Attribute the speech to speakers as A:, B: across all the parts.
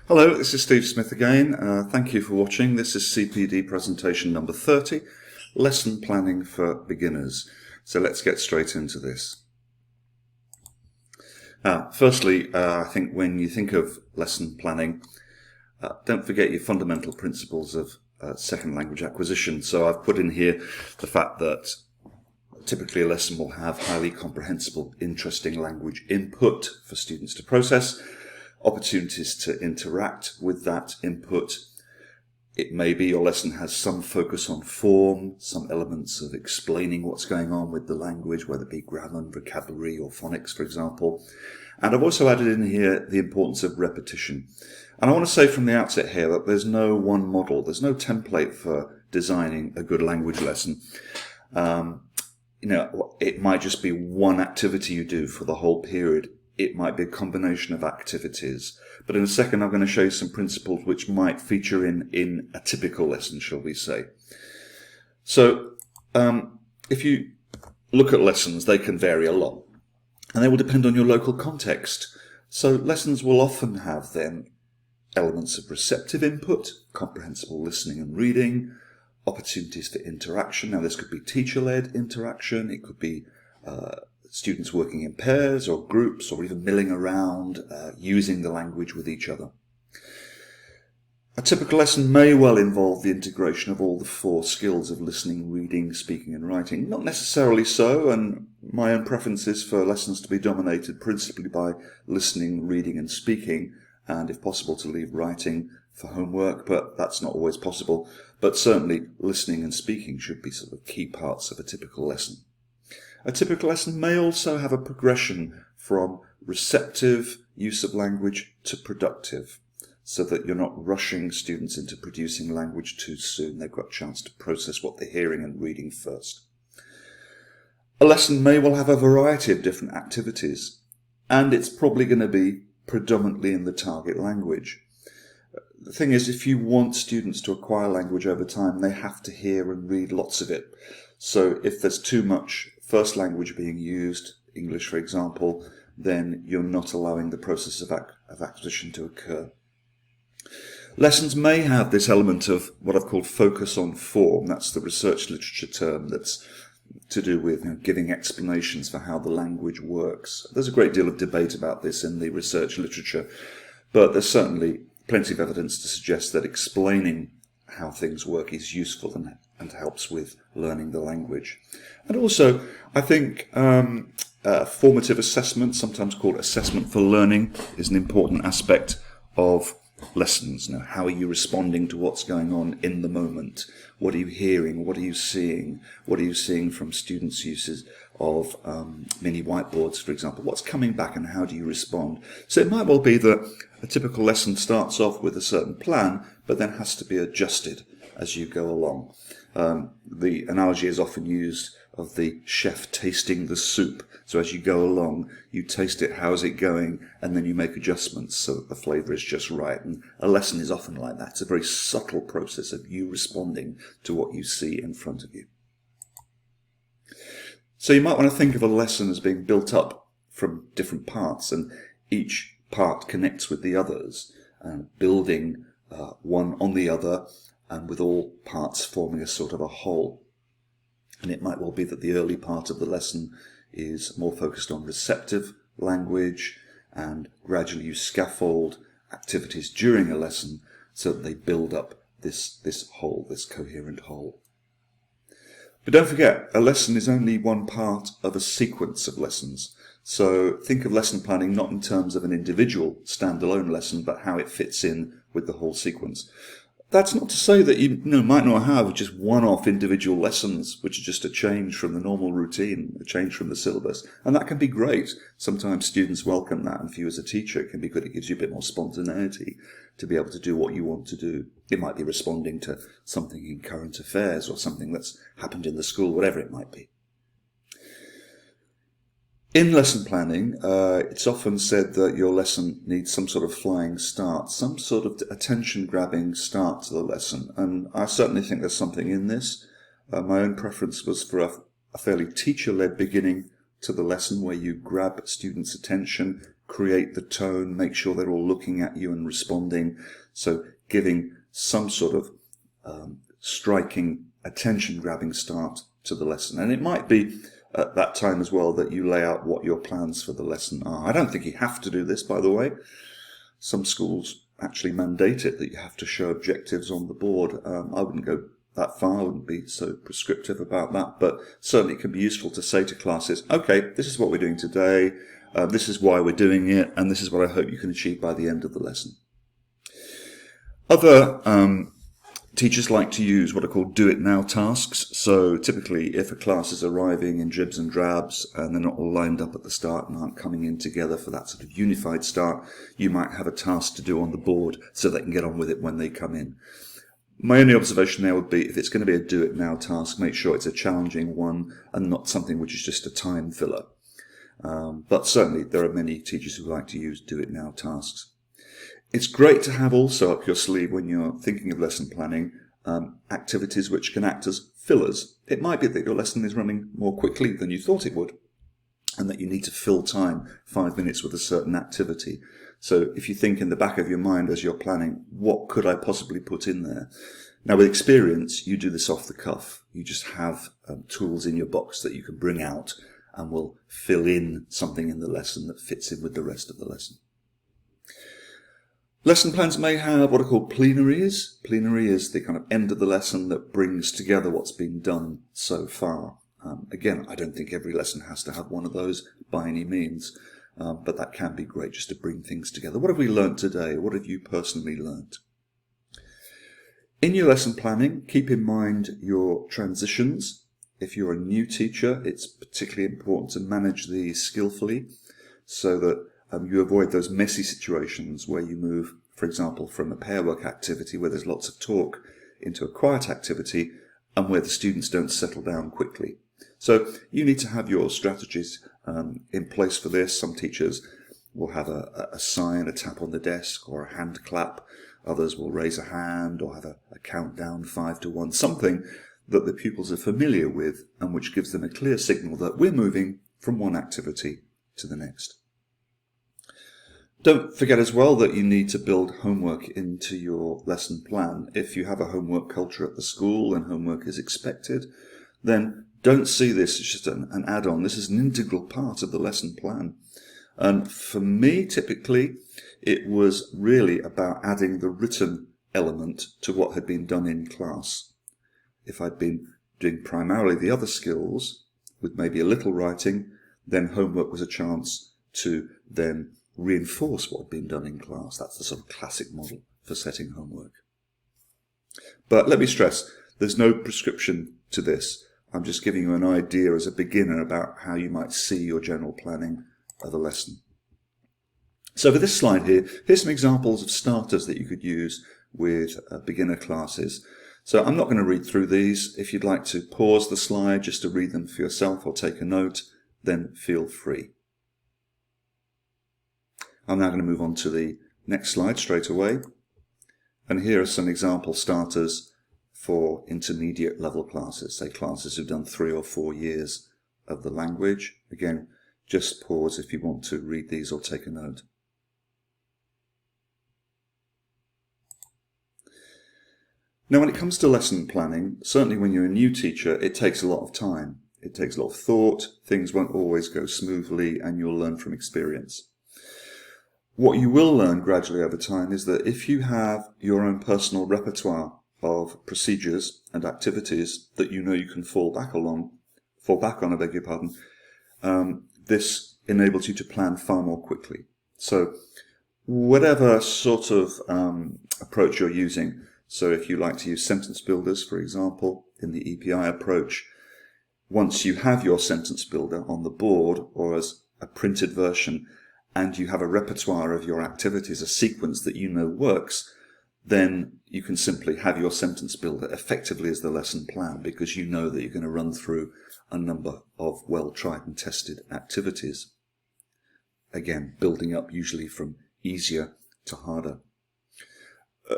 A: Hello, this is Steve Smith again. Thank you for watching. This is CPD presentation number 30, Lesson Planning for Beginners. So let's get straight into this. Firstly, I think when you think of lesson planning, don't forget your fundamental principles of second language acquisition. So I've put in here the fact that typically a lesson will have highly comprehensible, interesting language input for students to process, opportunities to interact with that input. It may be your lesson has some focus on form, some elements of explaining what's going on with the language, whether it be grammar, vocabulary or phonics, for example. And I've also added in here the importance of repetition. And I want to say from the outset here that there's no one model, there's no template for designing a good language lesson. It might just be one activity you do for the whole period. It might be a combination of activities. But in a second, I'm going to show you some principles which might feature in a typical lesson, shall we say. So if you look at lessons, they can vary a lot. And they will depend on your local context. So lessons will often have then elements of receptive input, comprehensible listening and reading, opportunities for interaction. Now this could be teacher-led interaction, it could be students working in pairs or groups or even milling around, using the language with each other. A typical lesson may well involve the integration of all the four skills of listening, reading, speaking and writing. Not necessarily so, and my own preference is for lessons to be dominated principally by listening, reading and speaking, and if possible to leave writing for homework, but that's not always possible. But certainly listening and speaking should be sort of key parts of a typical lesson. A typical lesson may also have a progression from receptive use of language to productive, so that you're not rushing students into producing language too soon. They've got a chance to process what they're hearing and reading first. A lesson may well have a variety of different activities, and it's probably going to be predominantly in the target language. The thing is, if you want students to acquire language over time, they have to hear and read lots of it. So if there's too much first language being used, English for example, then you're not allowing the process of acquisition to occur. Lessons may have this element of what I've called focus on form. That's the research literature term that's to do with giving explanations for how the language works. There's a great deal of debate about this in the research literature, but there's certainly plenty of evidence to suggest that explaining how things work is useful and helps with learning the language. And also, I think formative assessment, sometimes called assessment for learning, is an important aspect of lessons. How are you responding to what's going on in the moment? What are you hearing? What are you seeing? What are you seeing from students' uses of mini whiteboards, for example? What's coming back and how do you respond? So it might well be that a typical lesson starts off with a certain plan, but then has to be adjusted as you go along. The analogy is often used of the chef tasting the soup. So as you go along, you taste it, how's it going, and then you make adjustments so that the flavour is just right. And a lesson is often like that. It's a very subtle process of you responding to what you see in front of you. So you might want to think of a lesson as being built up from different parts, and each part connects with the others, building one on the other, and with all parts forming a sort of a whole. And it might well be that the early part of the lesson is more focused on receptive language, and gradually you scaffold activities during a lesson so that they build up this whole, this coherent whole. But don't forget, a lesson is only one part of a sequence of lessons. So think of lesson planning not in terms of an individual standalone lesson, but how it fits in with the whole sequence. That's not to say that you might not have just one-off individual lessons, which are just a change from the normal routine, a change from the syllabus. And that can be great. Sometimes students welcome that, and for you as a teacher, it can be good. It gives you a bit more spontaneity to be able to do what you want to do. It might be responding to something in current affairs or something that's happened in the school, whatever it might be. In lesson planning, it's often said that your lesson needs some sort of flying start, some sort of attention-grabbing start to the lesson. And I certainly think there's something in this. My own preference was for a fairly teacher-led beginning to the lesson where you grab students' attention create the tone, make sure they're all looking at you and responding. So giving some sort of striking, attention-grabbing start to the lesson. And it might be at that time as well that you lay out what your plans for the lesson are. I don't think you have to do this, by the way. Some schools actually mandate it, that you have to show objectives on the board. I wouldn't go that far, I wouldn't be so prescriptive about that, but certainly it can be useful to say to classes, okay, this is what we're doing today, this is why we're doing it, and this is what I hope you can achieve by the end of the lesson. Other teachers like to use what are called do-it-now tasks. So typically if a class is arriving in dribs and drabs and they're not all lined up at the start and aren't coming in together for that sort of unified start, you might have a task to do on the board so they can get on with it when they come in. My only observation there would be, if it's going to be a do-it-now task, make sure it's a challenging one and not something which is just a time filler. But certainly there are many teachers who like to use do-it-now tasks. It's great to have also up your sleeve, when you're thinking of lesson planning, activities which can act as fillers. It might be that your lesson is running more quickly than you thought it would, and that you need to fill time, 5 minutes, with a certain activity. So if you think in the back of your mind as you're planning, what could I possibly put in there? Now with experience, you do this off the cuff. You just have tools in your box that you can bring out and will fill in something in the lesson that fits in with the rest of the lesson. Lesson plans may have what are called plenaries. Plenary is the kind of end of the lesson that brings together what's been done so far. Again, I don't think every lesson has to have one of those by any means, but that can be great just to bring things together. What have we learnt today? What have you personally learnt? In your lesson planning, keep in mind your transitions. If you're a new teacher, it's particularly important to manage these skillfully so that you avoid those messy situations where you move, for example, from a pair work activity where there's lots of talk into a quiet activity and where the students don't settle down quickly. So you need to have your strategies in place for this. Some teachers will have a sign, a tap on the desk, or a hand clap. Others will raise a hand or have a countdown 5 to 1, something that the pupils are familiar with and which gives them a clear signal that we're moving from one activity to the next. Don't forget as well that you need to build homework into your lesson plan. If you have a homework culture at the school and homework is expected, then don't see this as just an add-on. This is an integral part of the lesson plan. And for me, typically, it was really about adding the written element to what had been done in class. If I'd been doing primarily the other skills, with maybe a little writing, then homework was a chance to then reinforce what had been done in class. That's the sort of classic model for setting homework. But let me stress, there's no prescription to this. I'm just giving you an idea as a beginner about how you might see your general planning of a lesson. So for this slide here, here's some examples of starters that you could use with beginner classes. So I'm not going to read through these. If you'd like to pause the slide just to read them for yourself or take a note, then feel free. I'm now going to move on to the next slide straight away. And here are some example starters for intermediate level classes, say classes who've done 3 or 4 years of the language. Again, just pause if you want to read these or take a note. Now, when it comes to lesson planning, certainly when you're a new teacher, it takes a lot of time. It takes a lot of thought. Things won't always go smoothly, and you'll learn from experience. What you will learn gradually over time is that if you have your own personal repertoire of procedures and activities that you know you can fall back on, I beg your pardon, this enables you to plan far more quickly. So whatever sort of approach you're using, so if you like to use sentence builders, for example, in the EPI approach, once you have your sentence builder on the board or as a printed version, and you have a repertoire of your activities, a sequence that you know works, then you can simply have your sentence builder effectively as the lesson plan, because you know that you're going to run through a number of well-tried and tested activities. Again, building up usually from easier to harder.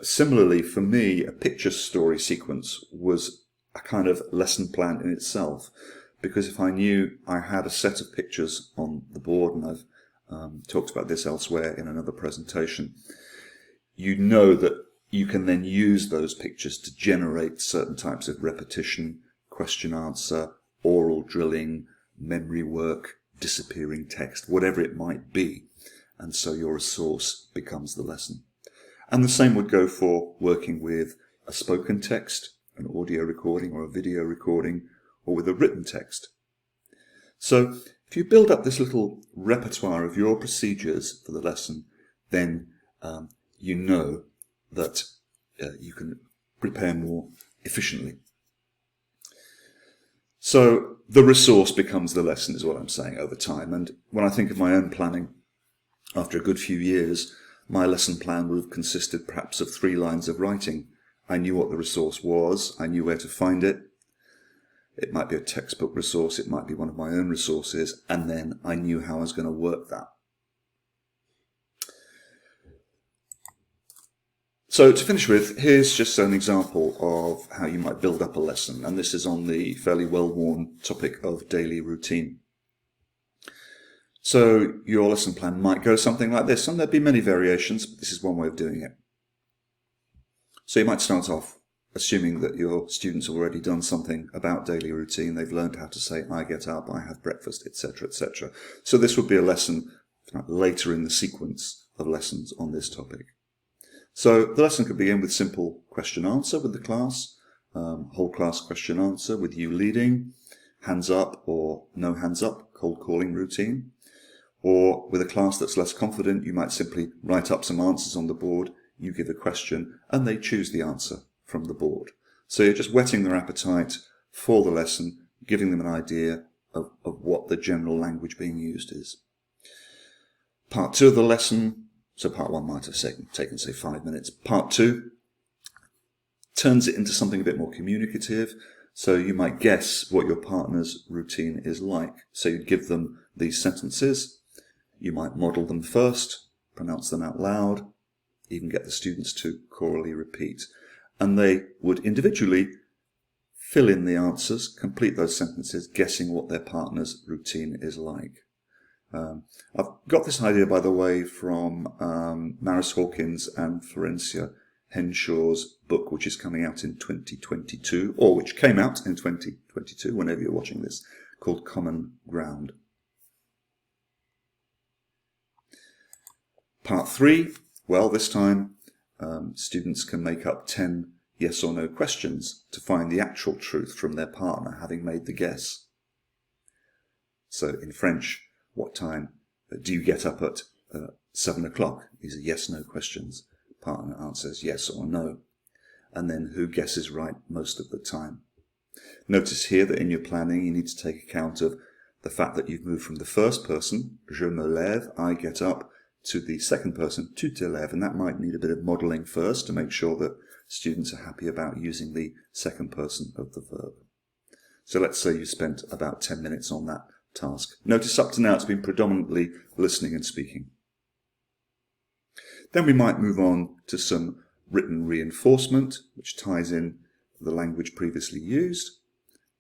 A: Similarly, for me, a picture story sequence was a kind of lesson plan in itself, because if I knew I had a set of pictures on the board and I've talked about this elsewhere in another presentation. You know that you can then use those pictures to generate certain types of repetition, question answer, oral drilling, memory work, disappearing text, whatever it might be. And so your resource becomes the lesson. And the same would go for working with a spoken text, an audio recording or a video recording, or with a written text. So if you build up this little repertoire of your procedures for the lesson, then you know that you can prepare more efficiently. So the resource becomes the lesson is what I'm saying over time. And when I think of my own planning, after a good few years, my lesson plan would have consisted perhaps of 3 lines of writing. I knew what the resource was, I knew where to find it. It might be a textbook resource, it might be one of my own resources, and then I knew how I was going to work that. So to finish with, here's just an example of how you might build up a lesson, and this is on the fairly well-worn topic of daily routine. So your lesson plan might go something like this, and there'd be many variations, but this is one way of doing it. So you might start off assuming that your students have already done something about daily routine. They've learned how to say, I get up, I have breakfast, etc., etc. So this would be a lesson later in the sequence of lessons on this topic. So the lesson could begin with simple question answer with the class, whole class question answer with you leading, hands up or no hands up, cold calling routine. Or with a class that's less confident, you might simply write up some answers on the board, you give a question, and they choose the answer from the board. So you're just whetting their appetite for the lesson, giving them an idea of what the general language being used is. Part 2 of the lesson, so part 1 might have taken, say, 5 minutes. Part 2 turns it into something a bit more communicative. So you might guess what your partner's routine is like. So you'd give them these sentences. You might model them first, pronounce them out loud, even get the students to chorally repeat. And they would individually fill in the answers, complete those sentences, guessing what their partner's routine is like. I've got this idea, by the way, from Maris Hawkins and Florencia Henshaw's book, which is coming out in 2022, or which came out in 2022, whenever you're watching this, called Common Ground. Part 3, well, this time students can make up 10 yes or no questions to find the actual truth from their partner, having made the guess. So in French, what time do you get up at 7 o'clock? These are yes-no questions. Partner answers yes or no. And then who guesses right most of the time? Notice here that in your planning you need to take account of the fact that you've moved from the first person, je me lève, I get up, to the second person, tu te lèves, and that might need a bit of modelling first to make sure that students are happy about using the second person of the verb. So let's say you spent about 10 minutes on that task. Notice up to now it's been predominantly listening and speaking. Then we might move on to some written reinforcement, which ties in the language previously used.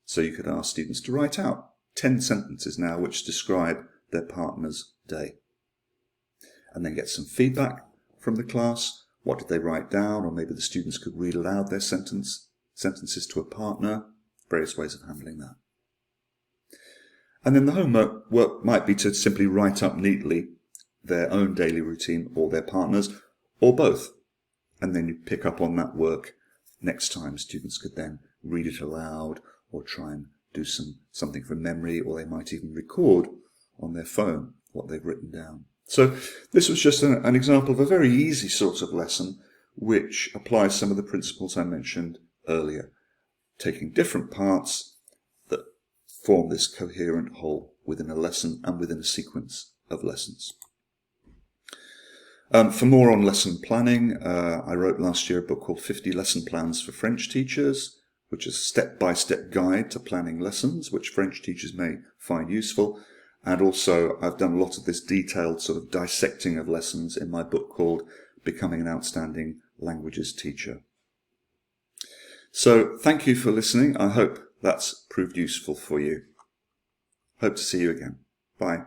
A: So you could ask students to write out 10 sentences now which describe their partner's day. And then get some feedback from the class. What did they write down? Or maybe the students could read aloud their sentences to a partner. Various ways of handling that. And then the homework might be to simply write up neatly their own daily routine or their partner's, or both. And then you pick up on that work next time. Students could then read it aloud or try and do something from memory, or they might even record on their phone what they've written down. So this was just an example of a very easy sort of lesson which applies some of the principles I mentioned earlier, taking different parts that form this coherent whole within a lesson and within a sequence of lessons. For more on lesson planning, I wrote last year a book called 50 Lesson Plans for French Teachers, which is a step-by-step guide to planning lessons, which French teachers may find useful. And also, I've done a lot of this detailed sort of dissecting of lessons in my book called Becoming an Outstanding Languages Teacher. So, thank you for listening. I hope that's proved useful for you. Hope to see you again. Bye.